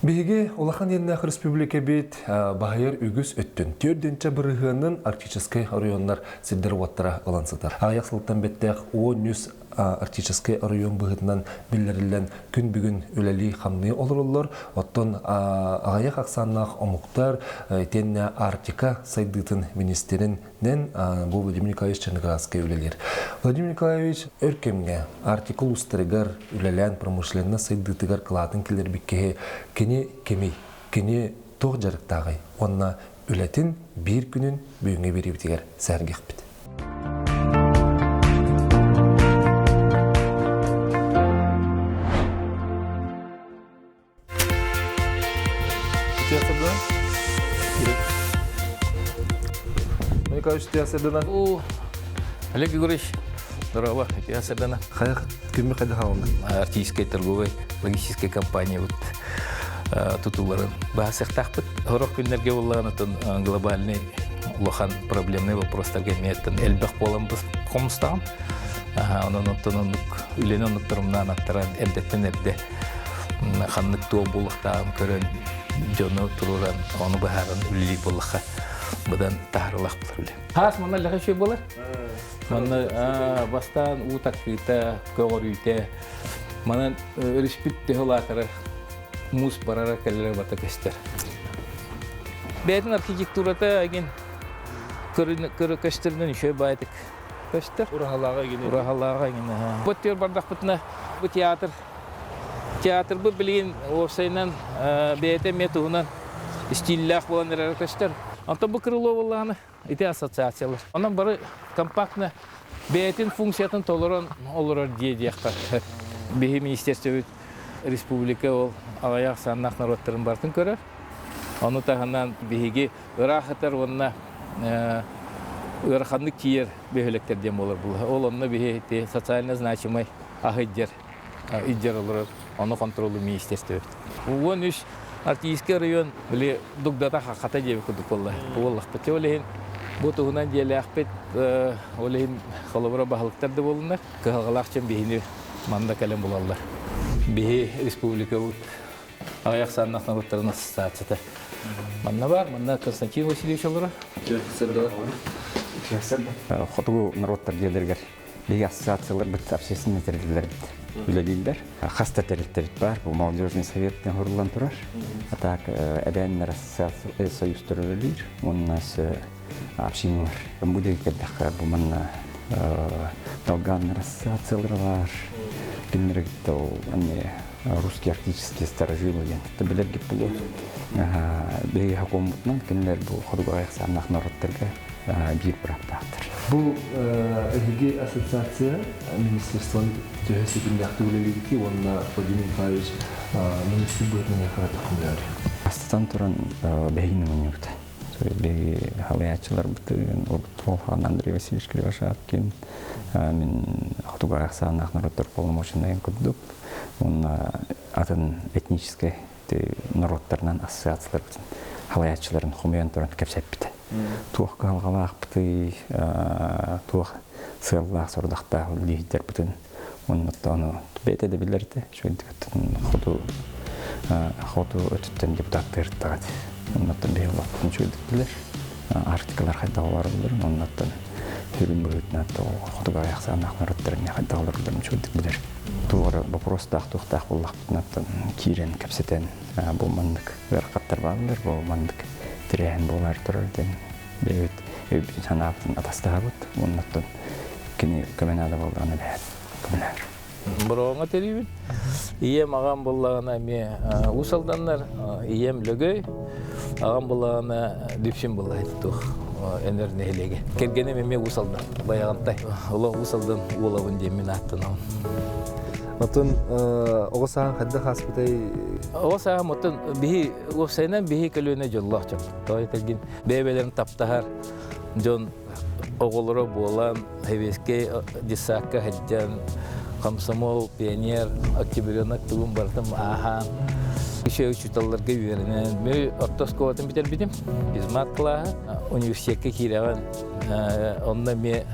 Биһиги улахан еннах республика бит баһайыр үгүс өттүн. Төрдөнчө бырыгынын арктический районнар сиддер ваттара ылансытар. Аяк сылтан беттех Онюс арктический район быгытынан биллерилен күн бүгүн үлели хамны олоруллар. Оттон аяк аксаннах омуктар тенне Арктика сайдытын министринен бу Владимир Николаевич Черноградский үлелер. Владимир Николаевич өркемге артикул устарыгар үлелен промышленна сайдытыгар кылатын килер бикке кені тоқ жарықтағай, онна үлетін бір күнін бүйінге беребітігер сәргек біт. Николаевич, ты осадана? Олег Егорович, здорово, ты осадана. Қаяқ кімі қайда қалында? Артическая торговая логистическая компания. Тутуларын баасыктакпыт хорох күннерге боллаган глобальный улахан проблемный вопростарга меттен элбек боламбыз комстаган анан оттонук үленон турумнан аттаран элдеттенерде ханнык тоо булуктаган көрөн жоно туруран оны баарын үлли буллакка будан таарылак булар. Хас мана лахашой болар. Мана бастан утакыта когорүйте мана респит техолатары мус барара келлер бата кестер. Бетин архитектурата аген көрө кестерден ишөө байтык. Кестер урахалага ген. Бу тер бардак бутна бу театр бу билген орсайнан бете метуунан стиллах болан кестер. Антон бу крыло болганы эти ассоциациялар. Анан бары компактно бетин функциятын толорон олорор диедиякка. Беги министерство республика ол алаяк саннак народтарын бартын көрөр. Аны тагынан биги ырахатар онна ыраханны киер бехелектерден болор бул. Ол онны биги социально значимый агыдер олор. Аны контролу министерство. Он үш Арктический район биле дугдата хаката деп кудук болла. Боллах петелен бу тугунан делахпет олен холобра бахылыктарды болунар. Калгалакчын бихини манда калем болалар. Бихи республика аяк саннак народтарын ассоциациясы. Манна бар, манна Константин Васильевич олора. Хотугу народтар делергер бихи ассоциациялар бит общественный тердилер үлелилер. Хаста тердилер бар, бу молодежный советтен хурлан турар. Атак эденнер ассоциация союз төрөлөр. У нас община бу дегелдер бу манна долганнер ассоциациялар бар. Примерно русский арктический старожилы это билерге було. Беги хакуматнан кинлер бу ходуга саннак народтарга бир бираттыр. Бу эги ассоциация министерствон төһөсүн яктуулелиги онна Владимир Николаевич министр бөтөнө каратыкмылар. Астан туран бегинин өнүктө. Беги хаваячылар бүтүн Олтохан Андрей Васильевич Кривошапкин мен ходуга саннак народтар полномоченный кудуп. Он атын этнический народтарынан ассоциациялар хаваячыларын хумян туран кепсеппите. Туох калгалаак бити туох сырлаак сордакта лидер бүтүн оннотону бете де билерде шөйдүктүн ходу өтүттөн депутаттар тагат. Оннотон бейлоттун шөйдүктүлөр артикалар кайдалар булар оннотон Хебин бөтнә то ходуга яхсанак народтарын кайдаларларын шөйдүктүлөр. Тугры вопрос тахтуктах буллактан кирен кепсетен бу мандык веркаттар барлар бу мандык тирен болар турден бет санаптын атастагыт оннотон кини көмөнада болганы бәт көмөнөр Бронга терибин ие маган боллагана ме усалданнар ием лөгөй аган боллагана дипшин боллайды тух энернелеге келгене ме усалдан баягынтай улы усалдан улабын демен аттын Отон огосан хадда хаспитай огоса мотон бихи офсайнан бихи көлөнө жоллоочу. Той келген бебелерин таптахар жон оголоро болан хевеске дисакка хаджан комсомол пионер октябрьнак тугун бартым аха еще учителлерге үйренен мен оттоскотун битер битим хизматкла университетке киреган онда ме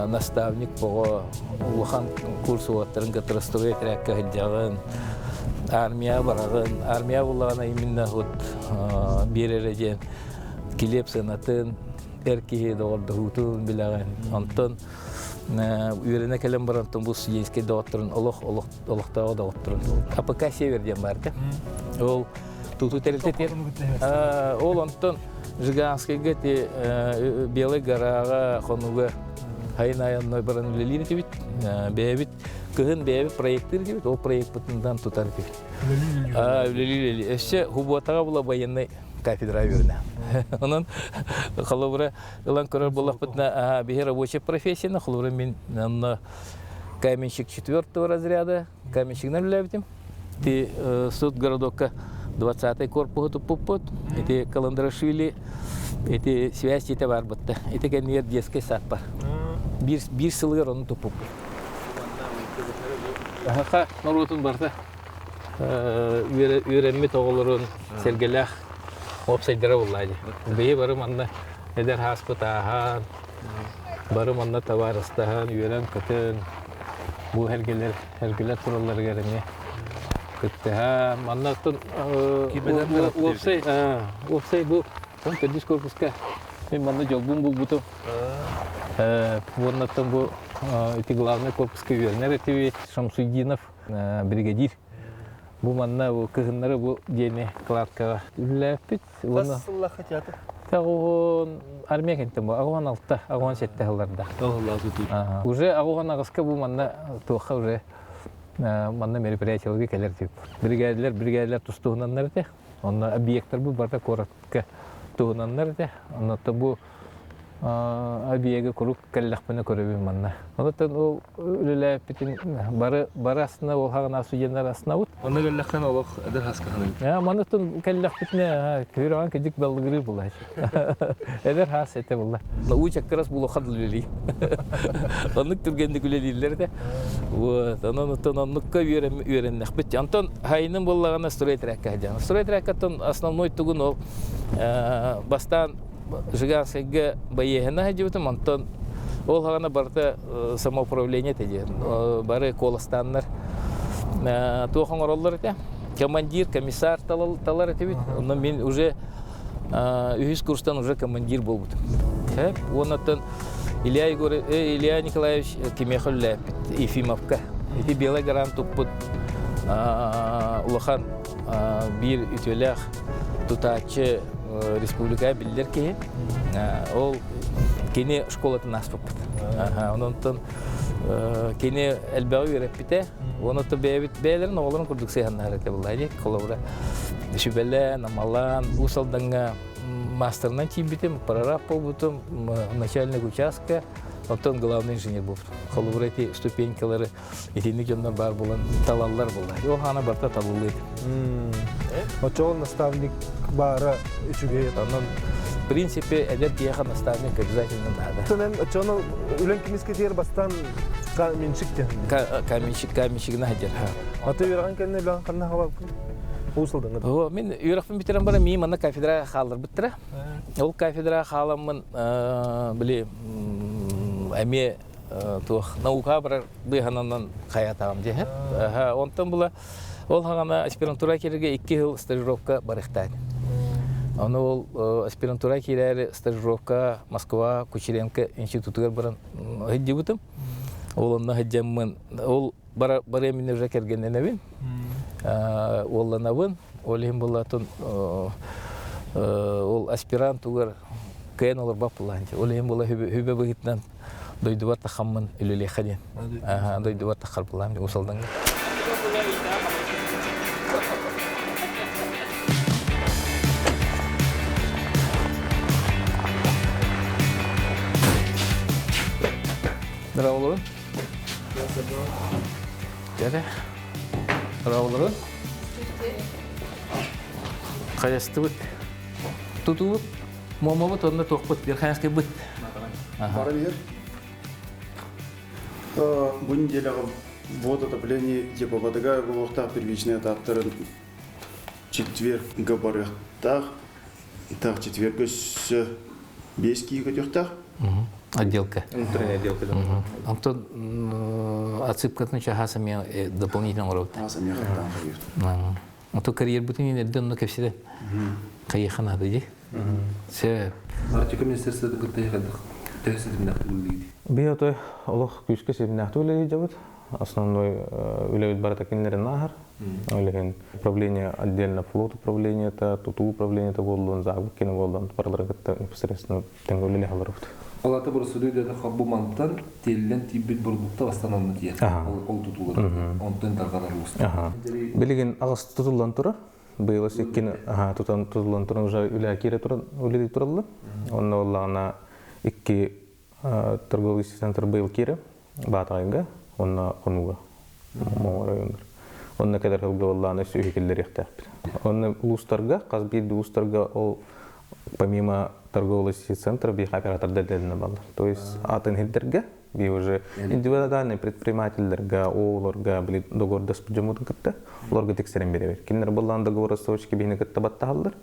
наставник по улахан курсу оттарын катрастроя тракка хаджаган армия барагын, армия буллагана именно вот берережен килеп сынатын эрки дордутун билаган. Антон үйрене келем барантон бу сиеске докторун олохтагы докторун. АПК Северден барды. Ол туту терилтет. Ол антон Жиганскийге те Белый горага хонуга хайнаянной баран лилит бит. Бебит кыгын бебит проекттер бит. Ол проект бутундан тутар бит. Лили. Эше хуботага була военный кафедра верна. Онан халыбыра ылан көрөр булак бутна бихе рабочий профессияна халыбыра мен каменщик 4-го разряда, каменщик налюбим. Ти суд городока 20-й корпус туппут, эти Каландрашвили, эти связи те бар бутта. Эти генер детский сад бар. Bir сылгыр onu туппут. Ха, норотун барда. Үйренме тоголорун сергелах опсайдыра буллайды. Бейе барым анда эдер хаспытахан, барым анда товарыстахан, үйрен көтөн. Бу хергелер тураллар кереме. Көттөһа, маннактын опсай бу. Сон көдүс корпуска. Мен манда жолбун булбутум. Воннаттан бу эти главный корпуска үйренер эти Шамсудинов, бригадир. Бу манна бу кыгыннары бу дене кладкага үләппит. Кассылла хотят. Тагын армия кентем бу, аган алтта, аган сетте халларда. Алла туту. Уже аган агыска бу манна тоха уже манна мероприятияларга келер дип. Бригадалар тустугунаннар да. Онда объекттер бу барда коротко тугунаннар да. Онда бу объекты курук келлахпына көрөбүм манна. Онда ол үләппитин барасына ол хагана суйеннар асына бут. Оны гөлләхән олох әдер хаскаһын. Маны тун келлахпитне көрөгөн кедик балгыры булай. Эдер хас эте булла. Учак крас було хадлыли. Онук тургенди күлелилер да. Вот, анан тоннукка үйреннек бит. Антон хайнын буллагана стройтракка жана. Стройтраккатон основной тугун ол бастан Жиганскийге байехна хажыбытым Антон ол хагана барда самоуправление теде. Бары колостаннар тухоңороллар да. Командир, комиссар талар этебит. Ондан мен уже үгүз курстан уже командир болбутум. Оннан Илья Николаевич Кемехуллев Ефимовка. Эти белый грант туппут улахан бир үтөлөх тутачы республика билдер ки ол кене школатын аспып. Оннан кене элбау ереппите. Оннан бейлерин оғларын курдук сыйханнар эте булайды. Колобура шүбеле намалан усалданга мастернан чимбитем, прораб болбутум, начальник участка, потом главный инженер болбутум. Колобура эти ступенькалары этинник жоннор бар болан талаллар булды. О хана барта талулы. Очол наставник бара үчүгө. Анан в принципе эдер кияха наставник обязательно надо. Сонен очоно үлен кимиске тер бастан каменщиктен. Каменщигна хадер. Аты юраган кенне билан канна хабап. Усылдың. О, мен үйрәкпен битерәм бара, мен мына кафедра халыр биттера. Ол кафедра халамын биле әме тух наука бар быхананнан хаятам ди. Онтан була ол хагана аспирантура кереге 2 ел стажировка барыхтан. Аны ол аспирантура керәре стажировка Москва Кучеренко институтыгар баран һәҗибутым. Ол онна һәҗәммен. Ол бара мен уже кергеннән бин. Олланабын, олим булатын ол аспирант угар кен олар бапланчы. Олим була хүбе бигитнан дойдубар тахаммын үлеле хадин. Дойдубар тахар булам усалдан. Здравствуйте. Здравствуйте. Равлары. Каясты бит. Тутубут. Момобут онда токпут. Берханский бит. Барабер. Бұл неделяғы водоотопление Еповодога Головта первичный этаптарын четверг барықтақ. Так, четверг с бескиі көтіқтақ. Отделка. Внутренняя отделка. Антон отсыпкатны чахаса мен дополнительно урод. Сам я хотел. А то карьер бутин не донно кепсиде. Кайхан ады ди. Се Артика министерствода гыттай гадык. Тәсидимнәк булды. Биотой олох күшкө себинахты үлеги жабыт. Основной үлевит баратакинлерин нахар. Олеген управление отдельно флот управление та туту управление та болдун загып кене болдун паралар гытта непосредственно тенгөлүле халырыпты. Алата бир студияда хаббу мантан телден тибит бурдукта бастананы тиер. Ол тутулар. Онтон тарганар уста. Билеген агыс тутулдан тура. Быйыл секкен тутулдан тура уже үле кире тура үледи туралды. Онна оллагына 2 торговый центр быйыл кире Батайга, онна конуга. Моңа райондар. Онна кадар хылга оллагына сүйекелдер яктап. Онна улустарга, казбийди улустарга ол помимо торгового центра би оператор дедельна балдар. То есть атын хилдерге би уже индивидуальный предпринимательдерге, оларга били договорда спужамутын кытта, оларга тексерен беребер. Кинер боллан договор сочки бини кытта батталдар.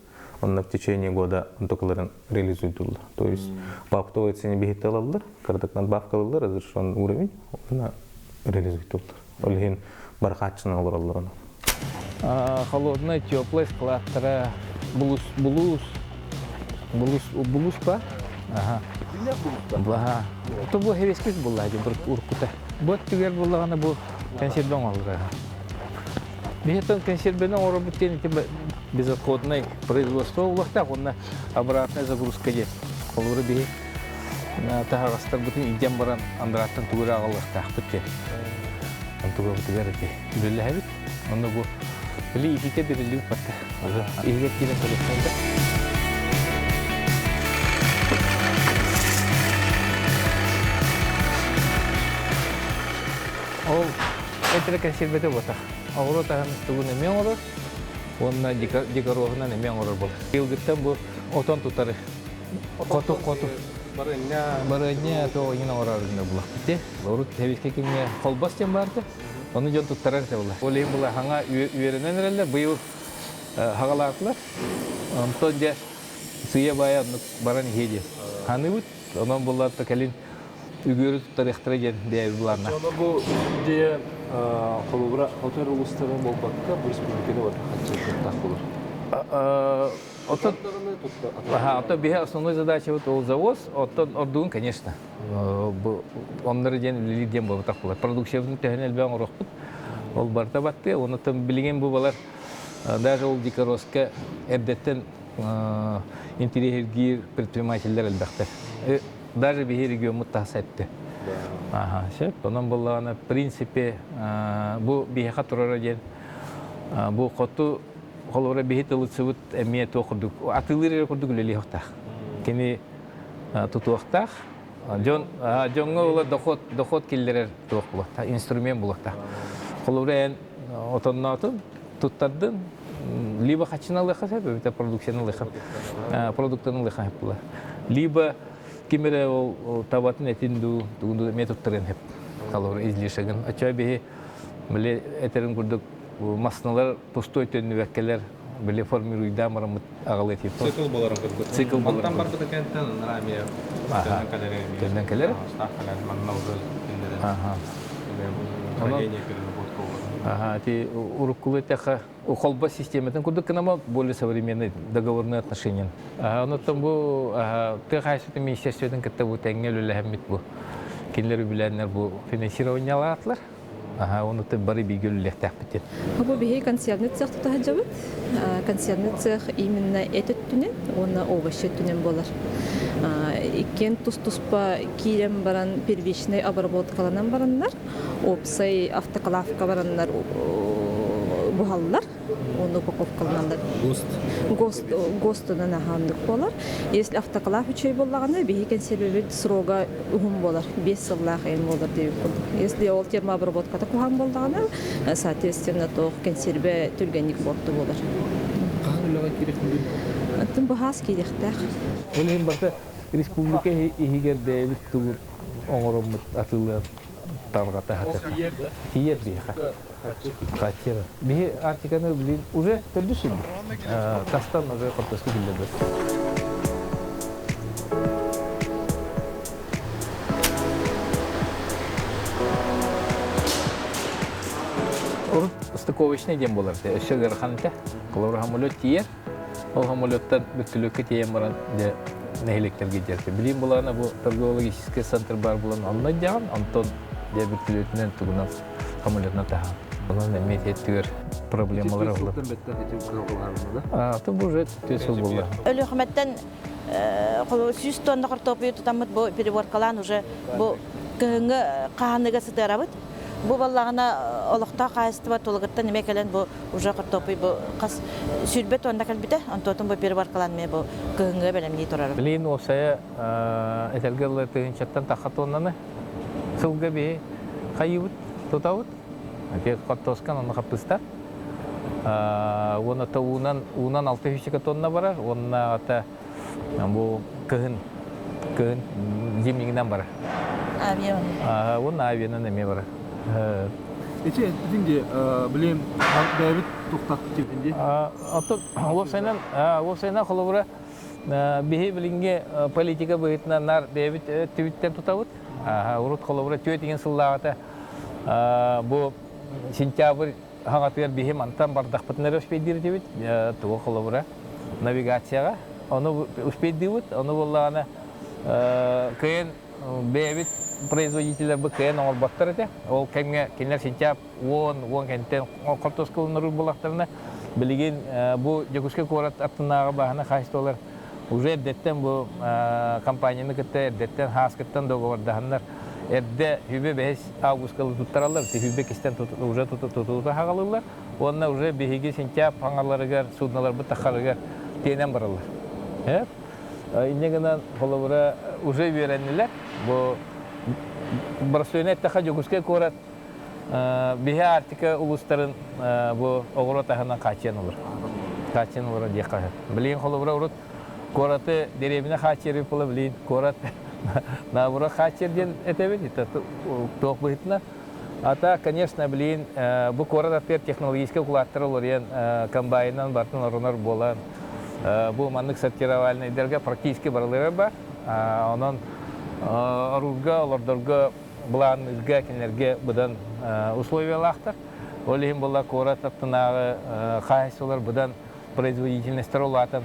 Он в течение года токаларын реализует. То есть по оптовой цене бихит алалдар, кардак надбавкалар разрешен уровень, он реализует. Олхин бархатчын алар. Холодная, теплая, складтара, булус па? Ага. Ага. То бу хевескес булла ди бир уркута. Бот тигер буллагана бу консервдон алыр. Бихетон консервбенен ороботен безотходное производство улахта, онна обратная загрузка дет. Колуры бихи тахарастар бутин идем баран андраттан тугура аллахта бутте. Антуга бутигер ди. Биле хабит. Онна бу били ихике берилип батта. Ихике килен колектанда. Ол это консервбете бота. Авро тахан тугуна мен орор. Онна дикаровна не мен орор бол. Илгиттен бу отон тутары. Коту. Барыня то ина орарында була. Те, лорут хевиске кине колбас тем барды. Оны жон туттарар те була. Олей була ханга үйренен эле быйыл хагалатлар. Онтон же сыя бая баран хеди. Ханыбыт, онон булар та калин үгөрү тарихтара ген дей буларна. Жона бу идея колубра отер улустары болбакка бу республикада бар. Хатчылык булар. Ото бихе основной задача вот ол завоз, ордуун, конечно. Оннары ден лиден болот акылар. Продукциябын технел бен орохпут. Ол барта батты, оны там билген бу балар даже ол дикороска эрдеттен интерьер предпринимательдер элбахтар. Даже бихе регион муттахсатты. Ага, шеп, онон боллагана в принципе бу бихе катурара ден бу коту холора бихит лыцыбыт эмие токурдук. Атылыр курдук лели хактах. Кени тутуактах. Жонго ула доход киллерер ток булакта, инструмент булакта. Холора отоннаты туттардын либо хачыналык хасап, это продукциялык хасап. Продуктын лык хасап була. Либо кимере ол табатын этинду тугунду методтарын хеп. Холора излишеген. Ача бихи биле этерин курдук масналар пустой төннүбеккелер биле формируй дамарым агалы тип. Цикл боларын кыргыт. Цикл боларын. Мантан барбыта кенттен раме. Кеннен келер. Стахалар манна уже кендер. Ага. Трагедия переработка. Ага, ти урукулы таха холба систематын курдук канама более современный договорные отношения. Ага, но там бу ты хайсыты министерстводон кытта бу теңгелүле хэммит бу. Кинлер биленнер бу финансирование алатлар. Ага, оны ты бары бигүлле тахпитет. Бу бихи консервный цех тутахажабыт. Консервный цех именно этот түнен, оны овощи түнен болар. Иккен тус-туспа кирем баран первичный обработкаланан бараннар, опсай автоклавка бараннар бухаллар, оны упаковкаланандар. ГОСТынан ахандык болар. Если автоклав үчөй боллаганда бихи консервный срога угум болар, 5 сыллах эм болар деп болдук. Если ол термообработкада куган болдагана, соответственно, то консерве түргенник борту болар. Кахылага керек бүл. Антын бахас керектер. Олен барта республика игерде биттугу оңоромут атылы таргата хата. Тиер биха. Катера. Би артиканы билин уже төлдөсүн. Кастан уже кортоску билдер. стыковочный дем болар. Өші ғырхан те. Қолыр хамолет тиер. Ол хамолеттан бүттілікке тиен баран де нәйлектерге жерді. Білейін болағына бұл торговологический центр бар болан алына жағын, антон де бүттілетінен тұғынан хамолетна тағын. Бұның әмет еттігер проблемалар олар. Бұл жет төсіл болды. Өлі үкіметтен 100 тонна картоп тутамыт бу переворкалан уже бу кыһыңы каханыга сыдырабыт. Бу баллагына олохта кайыстыба толгыттан неме келен бу уже картопы бу кас сүрбе тонна келбите, антотун бу переворкалан ме бу кыһыңы белемни турар. Билин осая этелгелле тыгынчаттан тахатоннаны сылга бе кайыбыт тотабыт. Ке картоскан аны капыста. Оны тауынан 600 тонна барар, онна ата bu kehun jimingdan bara. Avion. Onun avionun neme bara. Eçe dinge bilem David toxtatdı tepinde. Ata o senen kolubura bihi bilinge politika boyutuna nar David tweet'ten tutabıt. Urut kolubura tweetingen sılağata bu sentyabr haqatır bihi mantan bardaqpatnere öspeydir debit. Tuğ kolubura navigatsiyaga onu успеть onu vallahi keyin bebit производителер bu keyin olbatlar ete. Ol kenler sentябрь 10 kenten kartoskılınır bulaklarına bilgin bu Jakutska korat attınağı bahana kaçtılar. Уже detten bu kampanyanı kitte detten haskıttan dogovardahanlar. Edde hübe 5 Ağustos'kalı tuttararlar. Hübe kisten уже tututa hagalılar. Onlar уже bihigi sentyabr hangarlarıgar, sudnalar bu takharıgar tenen bararlar. Evet. İnegenen kolabora уже verenler bu Barcelona'da Jakutska korat bihe artık ulusların bu oğrotahından kaçyan olur. Kaçyan olur diye kaçar. Bilin kolabora urut koratı derebine kaçır yapılı bilin korat nabura kaçır diye etebedi. Çok büyükler. Ata, конечно, bilin bu korat atır teknolojik kulakları olur yani kombayından bartın oranlar bolan. Bu manlık сортировальный derge практически barılır var. Onun arurga, olardırga, bulan izga kenlerge budan условиялахтар. Олихим була кора таптынаğı kayısılar budan производительностьтер olatan.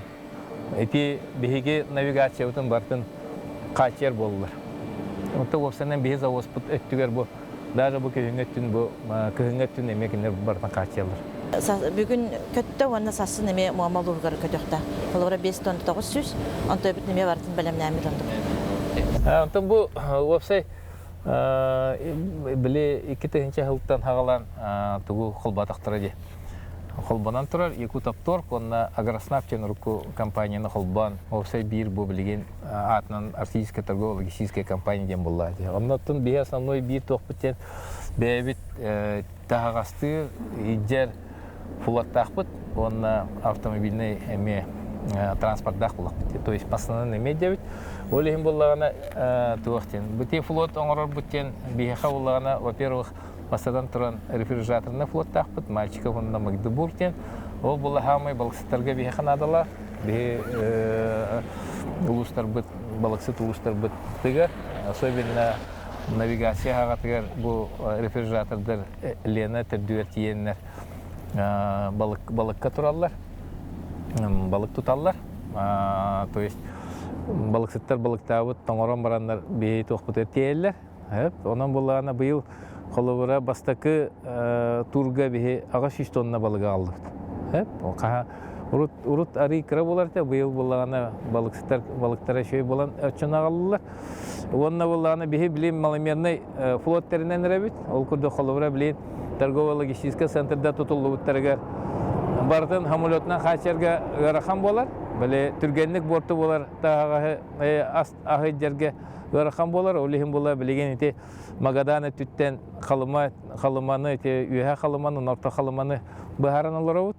Eti bihige навигация utun bartın kaçer bollar. Onta opsiyondan bihi zavos put öttüger bu. Даже bu köyüngöttün bu köyüngöttün emekinler bartın kaçerler. Bugün kötü onu sasın neme muamal urgar kötühta. Kolora 5 ton 900, anta bit neme vartın belemnami tondu. Onta bu opsay bile 2 hıltan hagalan tugu холбатактыра же. Холбанан турар екі таптор, онна агроснабчен руку компанияны холбан, опсай бир бу билеген атынан артистическая торгово-логистическая компания дем булла. Оннаттын бе основной бир тоқпытен бебит тағасты иджер фулаттақпыт, онна автомобильный эме транспорттақ булақпыт. То есть постоянно эме дебит. Олихим буллағана туақтен. Бите флот оңырар бұттен бейха буллағана, во-первых, Пасадан туран рефрижераторный флот тақпыт, мальчиков он на Магдебурге. Ол бұл хамай балықсыттарға бейхан адала. Бе улустар быт, балықсыт улустар быт тыгар. Особенно навигация ағатыгар бұл рефрижератордар лена түрдуер тиеннер балыққа туралар, балық тұталар. То есть балықсыттар балықтабыт, тоңыран барандар бей тоқпыт өттеелер. Онан болағана бұйыл Холовара бастакы турга бе ағаш 100 тонна балыга алды. Урут ари кыра болар да быйыл боллагана балыктара шөй болан өчөн агаллар. Онна боллагана бе билим маломерный флоттеринен рабит. Ол курда холовара билин торгово-логистический центрда тутулуттарга бардын хамулетнан хачерга гарахан болар. Биле түргенлик борту болар тагы ахы жерге гарахан болар. Олихим болар билеген ите Магаданы түттен қалыманы, үйе қалыманы, норта қалыманы бұхаран олар ауыт.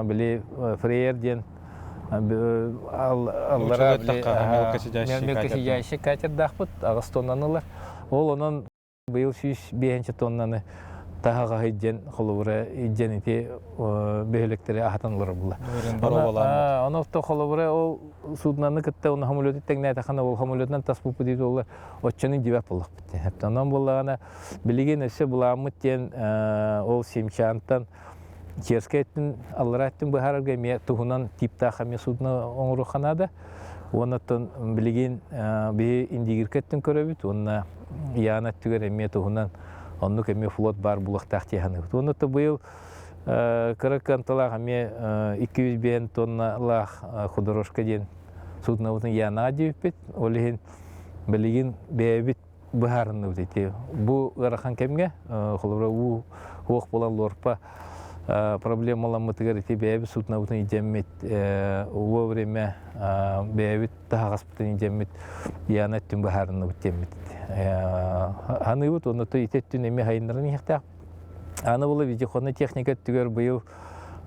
Біле фрейерден, аллара мелкесі жайшы катер дақпыт, ағыз тоннаны олар. Ол оның бұйыл 5 тоннаны тағаға үйден, қолыбыра үйден ете бөйліктері ағатан олар бұла. Оны ұтты қолыбыра ол суднаны күтті, оны хамулеті тәңіне айтақана ол хамулетінен тас бұпы дейді олар отчының дебәп болық бітті. Онан болағана білеген өсі бұламыт ден ол семчанттан Черскеттин аллараттын бахарга ме тухунан типта хаме судна оңруханада. Оннан билеген бе индигиркеттин көрөбүт. Онна яна түгөр ме тухунан онну кеме флот бар булактак теханы. Оннан быйыл каракантала хаме 200 тонна лах худорожка ден судна утун яна диппет. Олеген билеген бебит бахарны үтете. Бу ырахан кемге холора у хуак болан лорпа проблемалар мытыгар тебе судна утун идеммет во время бебит тагыспытын идеммет янаттын бахарны үтеммет. Аны вот оны то итеттин эме хайындырын ихтак. Аны болу видеохонный техника түгөр быйыл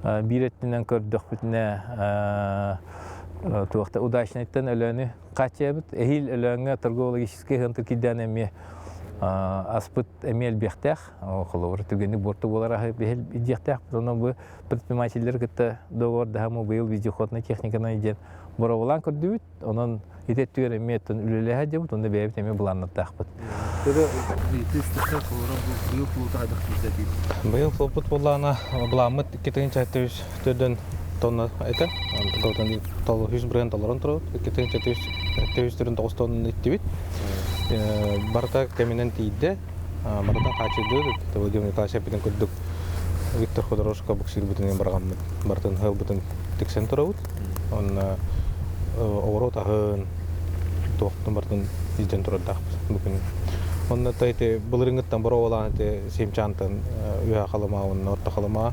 биреттинен көрдөх бүтүнө туакта удачныйттан өлөнү качебит. Эхил өлөнгө торговологический хынтыр киден эме аспыт эмел бехтах, холовар түгени борту болара бехел идехтах. Онон бу предпринимательдер кытта договор дахамы быйыл видеохонный техниканы иден боровулан көрдүбүт. Онон итеттүгөр эметтен үлелеха дебут, онда бебит эме буланнаттакпыт. Быйыл флопут боллана буламыт 2-4 тонна айта. Антон толу 100 бренд аларан турат. 2-4 тонна иттибит. Барта кеминен тиде. Барта качыды. Владимир Николаевич апитен көддүк. Виктор Ходорошко буксир бүтүнөн барганмын. Бартын хыл бүтүн тексен турабыт. Он оротагын токтун бартын изден турат бүгүн. Онда тайты булырыңыттан боровалан те семчантын уя калыма, орта калыма.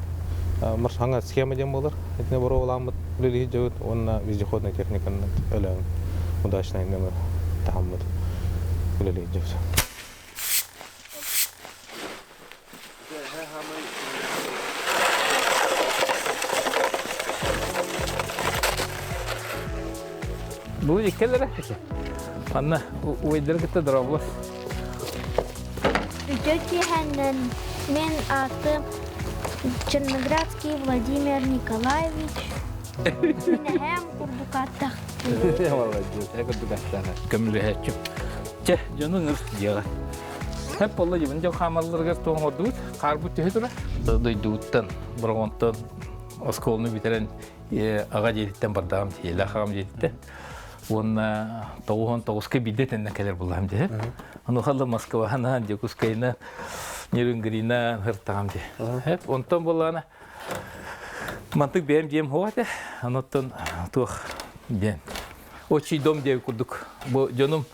Маршанга схема дем болар. Этне бороваламыт билги жөт, онна вездеходная техниканы өлөң. Удачный номер таммыт. Билги жөт. Бу икелер. Анна уйдыргытта дробла. Тёти Ханнен, мен атым Черноградский Владимир Николаевич. Минахем курдукаттах. Молодец, я курдукаттах. Көмлөһөчү. Че, жонуңур жага. Хеп болду жибин жок хамалларга тоңордут, карбут төһүтүрө. Дойдуттан, бұрғонтан осколны битерен ага жетиттен бардагам, элахам жетитте. Онна тоғызға бидетеннен келер болам де. Аны қалды Москвадан, Якутскайынан, Нерюнгринан, Хыртағам де. Онтан болағына мантық бәйім дейм хоғады. Анаттан тоқ бәйім. Очи дом дейі күрдік. Бұл жоным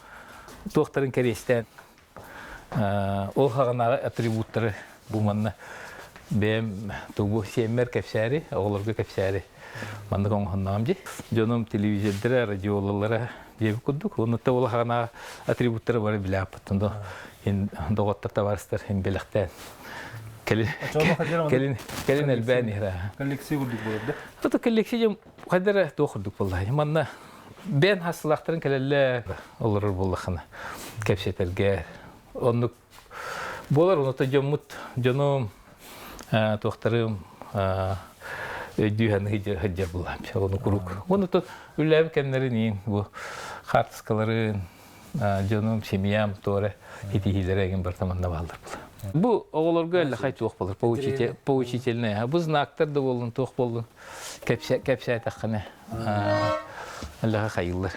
тоқтарын керестен. Ол қағанағы атрибуттары бұманна бәйім тұғбы семер кәпсәрі, оғылырғы кәпсәрі. Мандық оңғаннағым де. Жоным телевизиялдары, радиолалары бейбі күрдік. Онытта ол қағанағы атрибуттары бары білі апыттын. Доғаттарда барыстар белектен. Келин әлбәні. Коллекция күрдік болады да? Бұл коллекция қадары тоқырдық болды. Манна бән хасылақтарын кәлелі олырыр болды қана. Кәпсетерге. Онық болар, онытта жоным тоқтарым дүйәні хеджер болам. Оны күрік. Онытта үләбі кәмнерін ең. Бұл қартысқаларын, жоным, семьям, торы, хитихилереген бір таманда балдар бұл. Бұл оғылырға әлі қай тоқ болыр, поучительный. Бұл знактар да болын, тоқ болын. Кәпсәй таққаны әліға қайылыр.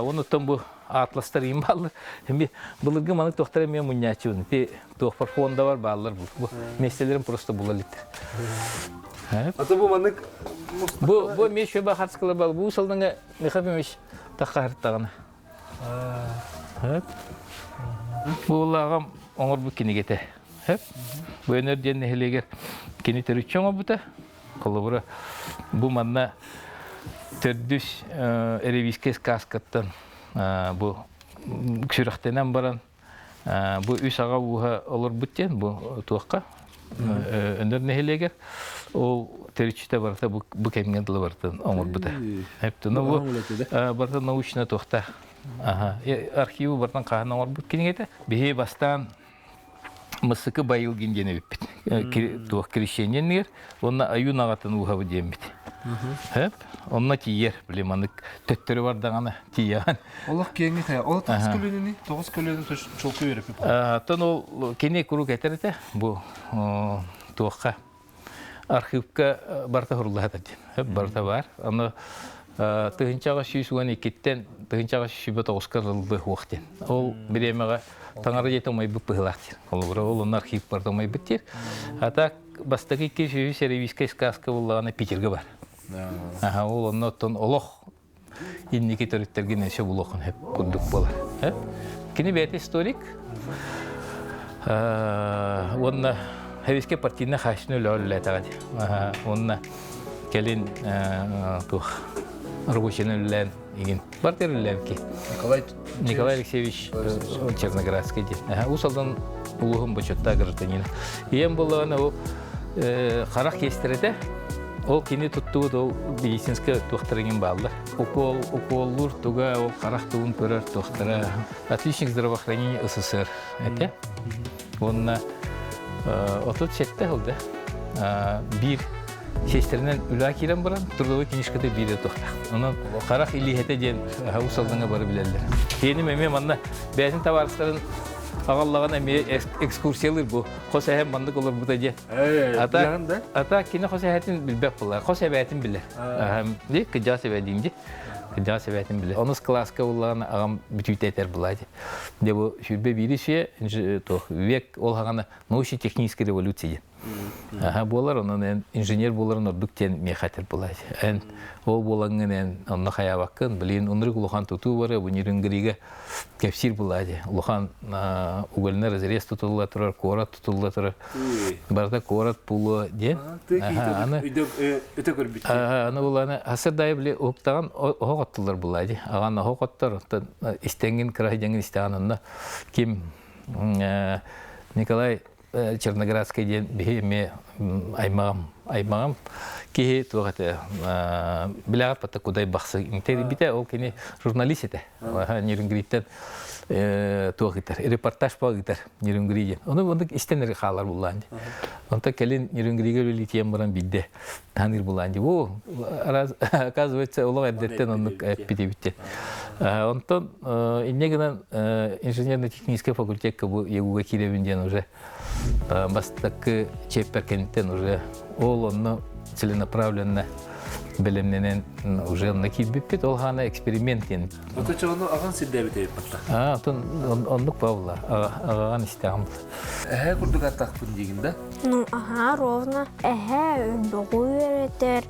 Онытта бұл атластар ең балыр. Бұлырғы маңық тоқтары мен мұнячы бұны. Тоқ бар фонда бар балыр бұл. Местелерім просто бұл әлітті. Аты бұл маңық? Бұл мен шөбі қатысқылы бал. Бұл салдыңға неқап емеш таққа әріттағаны. Бұл ағам оңыр бұл кенегеті. Бұл өнерден нәхелегер кені түрітші оңыр бұта. Қолы бұл манна түрдіс әревискес каскаттан бұл күшіріқтенен баран. Бұл үш аға бұға олар бұттен бұл туаққа. Өнер нәхелегер. Ол түрітшіте барата бұл кәмгенділі бартын оңыр бұта. Барта научна туақта. Архивы бартан қағын оңыр бұт кенегеті. Бейе бастан мысықы байыл гендені өппет. Туақ крещенен негер. Онна аюн ағатын ұғабы дембет. Онна тиер, білем, анық төттері бардағаны тияған. Олық кеңі тая. Ол 9 көлені, 9 көлені чолқы өріп. Тон ол кене күру кәтер еті. Бұл туаққа архивка барта хурлахатар ден. Барта бар. Аны тыгынчага сүйсүгөн икиттен тыгынчага сүйбөт Оскар жылды уақыттен. Ол биремега таңары жетемей бүп быгылактыр. Ол архив барта май биттер. Ата бастагы ки сүйү сервиска сказка буллагана Питерге бар. Ол оннотон олох инники төрүттерге неше булохун хеп курдук болар. Кини бет историк. Онна хевиске партийна хашны лөллетагади. Онна келин тух рабочийнлен igen партерлерки Николай Алексеевич Черноградский дед. Усалдан улугун бочотта гражданин. Ем болгана о харак кестерете. Ол кини туттуу ол медицинский докторин балдар. Уколлур туга ол харак туун көрөр доктора. Отличник здравоохранения СССР. Это онна отут четте холда. Бир шестеринен үлә кирен баран, трудовой книжкада бире тохта. Онан харак илихете ден усалданга бары билелер. Кени меме манна бәзин товарыстарын агаллаган эме экскурсиялар бу. Хосаһем мандык олар бута же. Ата кини хосаһатын билбек булар. Хосаһбәтин билер. Ди кыжа себедин ди. Кыжа себедин билер. Онус класска булган агам бүтүтетер булады. Де бу шүрбе бирише тох век ол хагана научно-техническая революция. Болар, онан инженер боларын ордуктен мехатер булайды. Ол болаңын онна хаябаккын, билин унрык улухан туту бары, бунирынгыриге кепсир булайды. Улухан угольна разрез тутулла турар, корат тутулла турар. Барда корат пулу де. Аны буланы асырдай биле уктаган оготтулар булайды. Аган оготтор истенген крайдеңин истеганында ким Николай Черноградский ден беме аймагам ки тугате билага пата кудай баксы интер бите ол кини журналист эте Нирнгриттен тугитер репортаж багитер Нирнгриден оны истенер халар булланды онта келин Нирнгриге литием баран бидде таныр булланды о оказывается улуг аддеттен оны бите бите онтон иннегенен инженерно-технический факультетке бу егуга киребинден уже бастакы чепперкенттен уже ол онно целенаправленно белемненен уже накидбиппит ол хана эксперименттен. Вот это оно аган сиддебите патта. Оннук Павла аган истагам. Курдук аттакпын деген да? Ну, ровно. Богуеретер,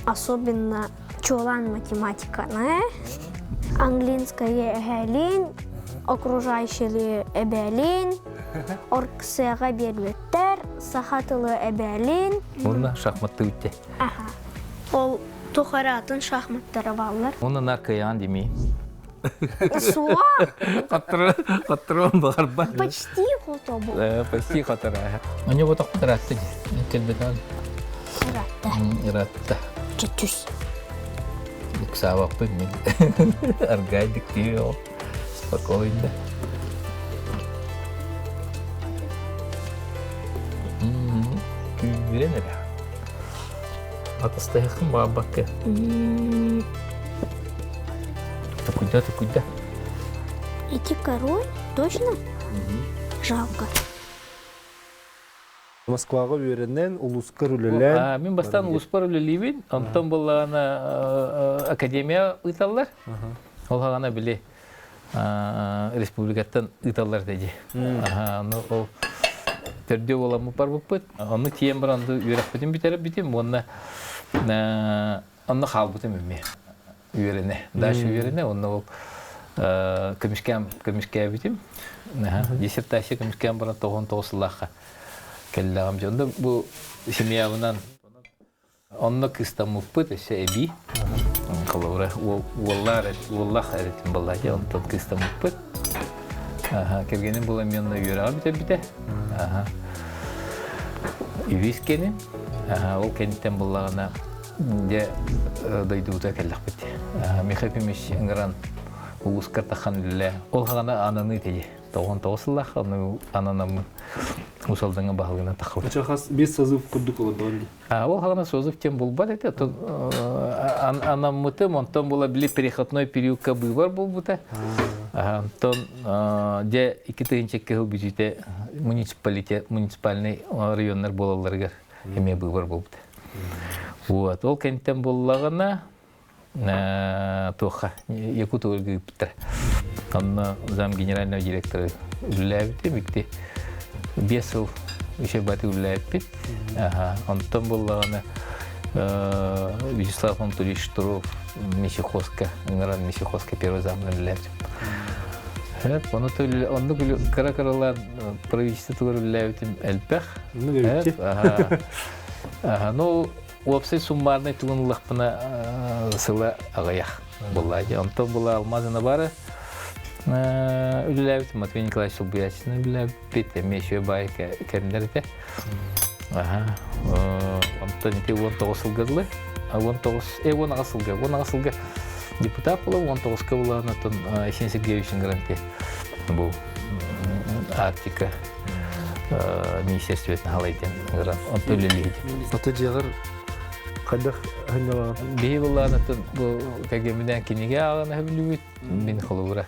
особенно чолан математика, английская эхелин, окружающие эбелин, орксега берлеттер, сахатылы эбелин. Онна шахматты үтте. Ол тухаратын шахматтары баллар. Онна наркаян демей. Суа? Қатырын бағар бар. Почти хотобу. Почти қатыра. Они вот так ратты. Келбетан. Ратта. Чутюс. Савак пойми. Аргайдик тио. Спокойно. Уверена ли? Атастаяхым бабаке. Ты куда? Эти король? Точно? Жалко. Москвага үйренен улуска рүлелен. Мен бастан улуспар үлелейбін. Онтан болағана академия ұйталар. Ол ғана біле республикаттан ұйталар деді. Ол төрде оламы бар бұппыт. Оны тиен бір анды үйрек бітім бітеріп бітім. Онына қал бітім өме. Үйрене. Дашы үйрене. Онына ол көмішке бітім. Диссертация көмішке баран 99 лаққа. Келлағам жонда бұл семьявынан онына кыстан мұппыт өсе әбі. Қалауыра оллақ әретін балады. Онтан кыстан мұппыт. Кергенім бұл әменна үйреға біте. Үйрескенім. Ол кенттен болағына де дойдуыта кәллақ біте. Мехапимеш ыңыран ұғыз қартақан үлі. Ол ғана ананы теді. 99 лақ ананамын усалдыңа бағылығына тақылды. Ача қас бес созыв күрдік олады олды? Ол ғана созыв тем бұл бар әді. Анамытым, онтан бола біле переходной периодка бұйвар бұл бұта. Онтан де 2-тігіншекке бұл бюджеті муниципальный районлар болаларығар. эме бывар болбут. Вот, ол кенттен боллагана тоха якут өлгүптер. Анна зам генерального директора үлләбите бикти. 5 жыл еще баты үлләбит. Антон боллагана Вячеслав Анатольевич Штуров, Мещеховска, Игнаран Мещеховска, первый зам үлләбит. Оны кара-каралар правительство үлләбит әлпәх. Ну, вообще суммарный тулынлық бұна сылы ағаяқ болады. Антон была алмазына бары үліләбіт, Матвей Николаевич Сулбуячина үліләбіт, әмеші бай кәріндерді. Антон ете 19 сылғырлы, 19 сылғы депутат болу, 19-қа болу Антон Есен Сергеевичin гранте бұл Арктика министерстветін халайтен грант, Антон үлілейді. Аты жағыр қайдақ ғайнала? Бей болуан атын кәгеміден кенеге ағына білуіт, мен қолуыра.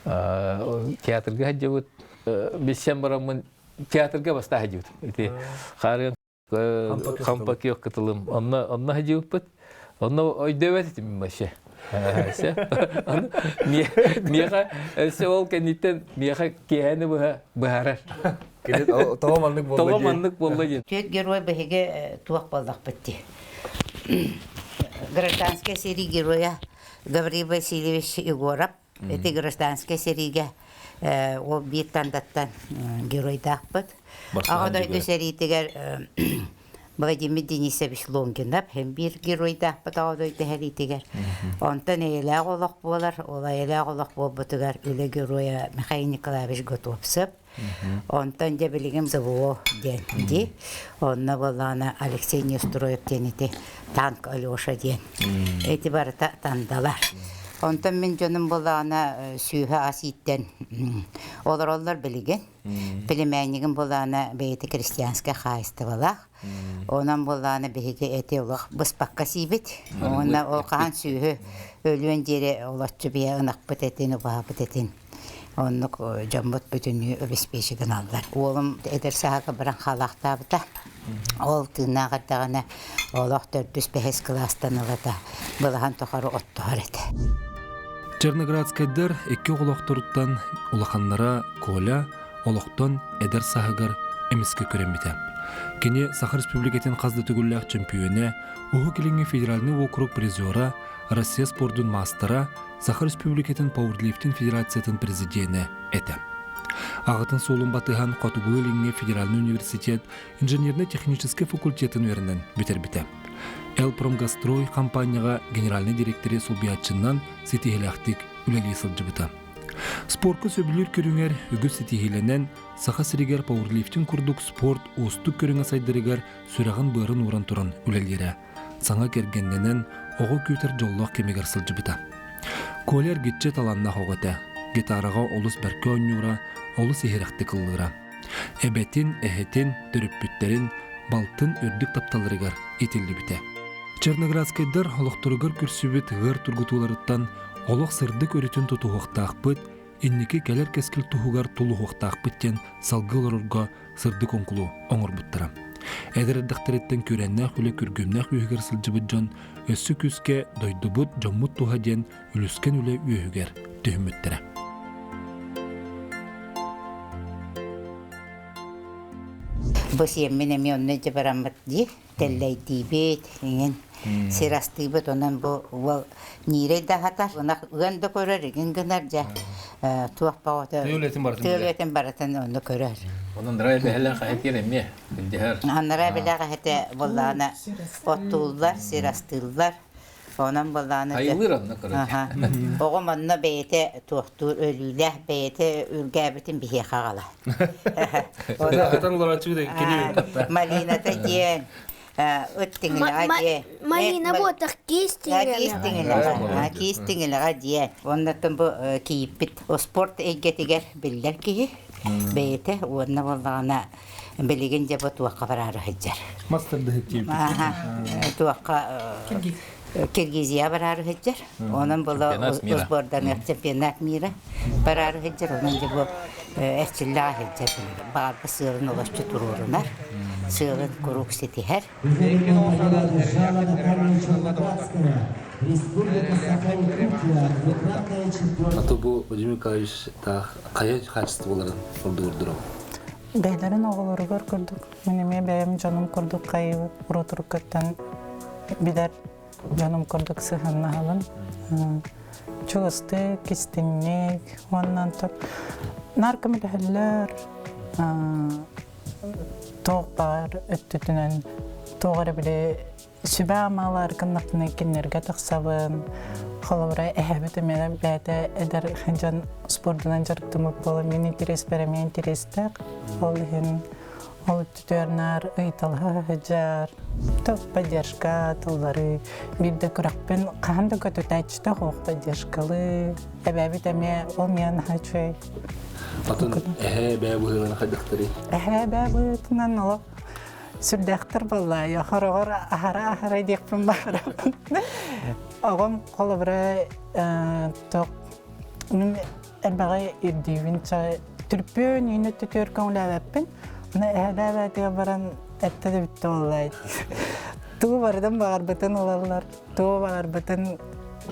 Театрға хаджабыт, бесен барамын театрға баста хаджабыт. Қарын қампак yok кытылым, онна хаджабыт бұт, онна ойдәуәт етім мен башы. Меға ол кәнеттен меға кәні бұхарар. Тоғаманлық болды. Түйет герой бәхеге туақ болдақ бітті. Гражданская серия героя Гаврий Васильевич Егоров. Это гражданская серия ол бет тандаттан герой дақпыт. Ағадайды сериетігер Владимир Денисович Лонгинов, hem bir герой дақпыт ағадайды сериетігер. Онтан әйләғ олақ болар, ола әйләғ олақ болбытығар үлі героя Михаил Николаевич Готовцев. Онтан да білігім Завуо ден. Онна болана Алексей Нестроев денеті танк Алеша ден. Эти бары тандалар. Онтан мен жоным болана сүйі аситтен олар біліген. Білімәнігім болана бейті крестьянска қайысты болақ. Онан болана бейге әте олақ бұспаққа сейбет. Онна оған сүйі өлуен дере олатшы бейе ұнақ бұтетін, ұға бұтетін. Оннық жамбот бүтіні өбеспешігін алдар. Олым әдір сағаға бірін қалақта бұта. Ол тыңнағырдағына олақ 405 кластан ұлада. Бұлаған тұқары оттығыр әді. Черноградскайдар екі олақтырыттан улақанлара Коля олақтан әдір сағығар әмеске көрембеті. Кені Сахар Республикатын қазды түгілләқ чемпионы, Уху Келеңе федеральный округ призера, Россия спордың мастера, Сахар Республикатын Пауэрлифтинг федерациятын президенті әті. Ағытын солын батыған Қатугулы Ленге федеральный университет инженерно-технический факультетін өрінен бітер-біті. Элпромгастрой компанияға генеральный директоры Сулбуячиннан сетихеляқтик үләлі сылжыбыты. Спортқа сөбілер көріңер үгіз сетихеленен Саха сиригер пауэрлифтинг күрдік спорт ұстық көріңе сайдырығар сүрағын бұрын уран тұран үләлері. Саңа кергенненен оғы көтер жоллақ кемегер сылжыбыты. Колер гетче таланна хоғыты. Гитараға олыс бәркі ойнура, олыс ехеректі қылығыра. Әбәтін, әхетін, түріппіттерін, балтын үрдік тапталырығар етілді біті. Черноградскайдар олықтырығыр күрсібіт ғыр тұрғытуларыттан олық сырдық өретін тұтуғықтақ бұд, иннекі кәлер кәскіл тұхуғар тұлуғықтақ бұттен салғыл ұрырға сырдық онқылу оңыр бұттыра. Әдірдіқтіреттен көрәннәқ үлі күргімнәқ үйігер сылжыбыд жон, өссі күске дойды бұд жоммұт тұға ден үліскен үлі үйігер түйіміттірі. Бұс еммен онны жабарамыд де, тәлләй дейбет, сирасты бұд, онан бұл нирей дағатар. Ғанды көрер, ғынғынар жа, туақ бағыты. Түйілетін баратын онны көрер. Onun raybehle kayıtları mı? Anlara bile kayıtı bollağına ottullar, sirastıllar. Onun bollağına... Hayılır onunla kadar. Oğum onunla beyte tuhtur ölüyle, beyte ürgəbitin bir yıkağala. Atanlar açığı da geliyor. Malinata diyen, öttüngüle diyen. Malina bu da Kiistingüle diyen. Ondan bu kiyipit, o sport eggetiger biller ki. Beyte, onunla bollağına bilgince bu tuğakka bararı hıccar. Master'da hıccar. Tuğakka Kirgiziya bararı hıccar. Onun bula uzbordan çempionat mira bararı hıccar. Onun bu efçiller hıccar. Bağırga sığırın ulaşçı tururunar. сылын курук сетихер. Аты бу Владимир Николаевич кая качестволарын урдурдуру? Бәйләрен оғылырғыр күрдік. Менеме бәйім жаным күрдік қайы ұротыр көттен бидер жаным күрдік сығынна алын. Чуғысты, кестеннек, оннан тұр. Наркомеләлер тоқ бар өттітінен тоғары біле сүбә амалар кыннақтыны кеннерге тақсабын. Холовра әбіті мене бәді әдір жан спордынан жарықтымық болы. Мен интерес бәріме интерестік. Ол ең ол түтөрнар ұйталға жар. Тоқ поддержка тұлдары. Білді күрақпен қағанды көтіт әчті қоқ поддержкалы. Әбәбіт әме ол мен хачой. Атын бәбі ғыланы қайдықтыры? Бәбітінен олық. Сүрдәқтір болла, яқыр-ғыр ахара дейкпін бары. Оғым қолы бірі тоқ, мен әлбәғай үрдейбін түрпен үйіні түтөр көңілі әбәппін. Оны әді әбәтіге баран әтті де бітті олайды. Туы бардың бағар бұтын олалар, туы бағар бұтын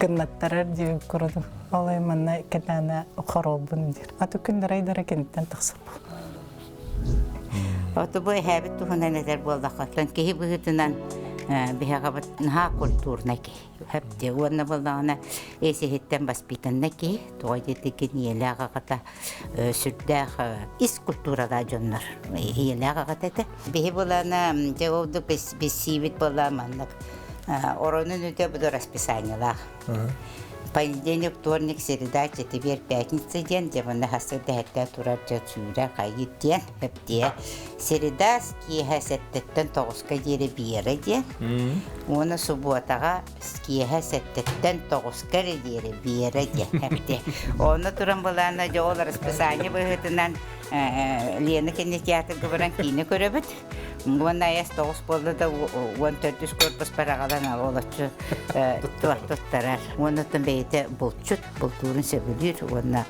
кыннаттарар дейіп көрді. Олай манна кәтәні ұқаролбын дер. Аты күндір айдары кенттен тықсып. Оты бу әбіт туғына нәзір болдақатлан. Кейі бұғытынан бігағабыт наға культурна кей. Әпте уанна болдағына әсехеттен баспитанна кей. Тоғайды текін елі ағағата сүрдәқ ис культурада жонлар. Елі ағағата әті. Бігі болағына жауылдық бесейбет болағымандық. Оронын өте бұды расписаниялақ. Понедельник, вторник, среда, четверг, пятница день, где мы нахасыды хәтті турар жатсуыра қайыт ден, әпте. Среда ские хәсеттеттен тоғызға дері бері ден. Оны субботаға ские хәсеттеттен тоғызға дері бері ден, әпте. Оны тұрын болағына жол расписание бұғытынан Лена кенне театр көбірін кейіні көрөбіт. Оны аяс тоғыз болды да 14 көрпіс парағадан алолатшы тұттарар. Оны тұн бәйті бұлтчыт, бұлтурын сөбілер, оны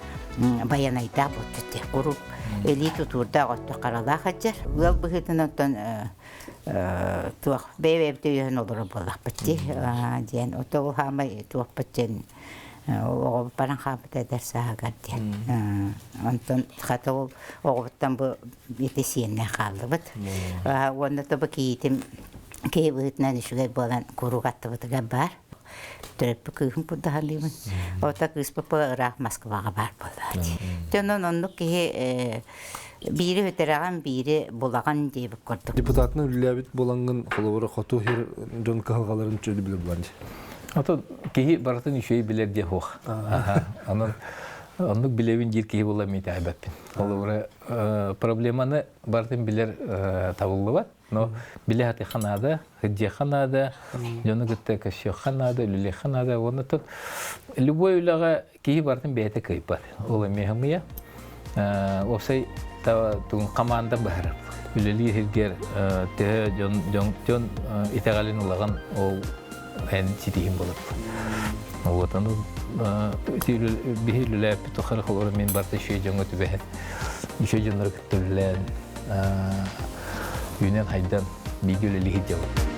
баянайда бұлтчыт. Құрып, әлі тұтурда ғотты қарала қаджар. Ол бұғытын оттан бәйбәбді үйін олыры болақ бітті. Оты ол хамай туақ біттен оғы баран қабыт әдір сағағар ден. Онтын қаты ол оғыттан бұл беті сиенне қалды бұд. Оны тұбы кейтім кей бұғытынан үшігай болан көруғатты бұдыға бар. Түріпі күйім бұдды қалуын. Ота күйіспі бұғырақ Москваға бар болды. Төнін онлық кей бири өтераған бири болаған дейбі көрдік. Депутатының үлләбіт болаңын қолуыры қоту хер жон қағаларын чөлі білі бұланды. Ото кеһи баратын үшөй билер де хох. Оннук билебин жер кеһи була мете айбатпин. Ол проблеманы бартын билер табылды, но биле хаты ханада, хидже ханада, жону гытта кашё ханада, люле ханада, оннотон любой үлага кеһи бартын бете кайпар. Ол мехмия. Осай тугун команда бар. Үлели хиргер те жон итагалин улаган ол эн ситихим болот. Вот оно бихилүләп тохар холор мен барта шей жоңга түбәһәт. Ишә җоннар көтүлән. Юнен хайдан бигүле лихит җавап.